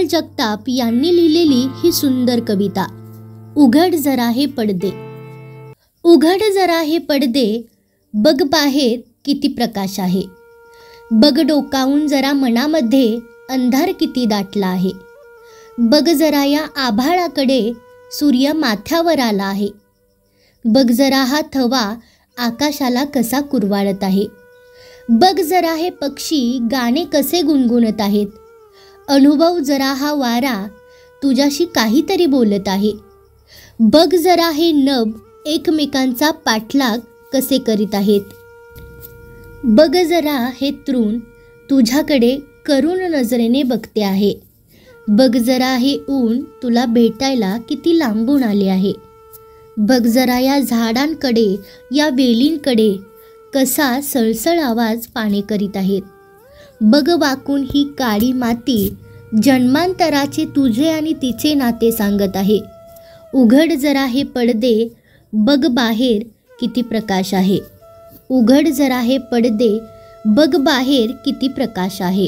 जगताप यांनी लिहिलेली ही सुंदर कविता. उघड जरा हे पडदे. उघड जरा हे पडदे, बघ बाहेर किती प्रकाश आहे. बघ डोकावून जरा मनामध्ये अंधार किती दाटला आहे. बघ जरा या आभाळाकडे, सूर्य माथ्यावर आला आहे. बघ जरा हा थवा आकाशाला कसा कुरवाळत आहे. बघ जरा हे पक्षी गाणे कसे गुणगुणत आहेत. अनुभव जरा हा वारा तुझ्याशी काहीतरी बोलत आहे. बघ जरा हे नभ एकमेकांचा पाठलाग कसे करीत आहेत. बघ जरा हे तृण तुझ्याकडे करुण नजरेने बघते आहे. बघ जरा हे ऊन तुला भेटायला किती लांबून आले आहे. बघ जरा या झाडांकडे, या वेलींकडे कसा सळसळ आवाज पाणी करीत आहेत. बघ वाकून ही काळी माती जन्मांतराचे तुझे आणि तिचे नाते सांगत आहे. उघड जरा हे पडदे, बघ बाहेर किती प्रकाश आहे. उघड जरा हे पडदे, बघ बाहेर किती प्रकाश आहे.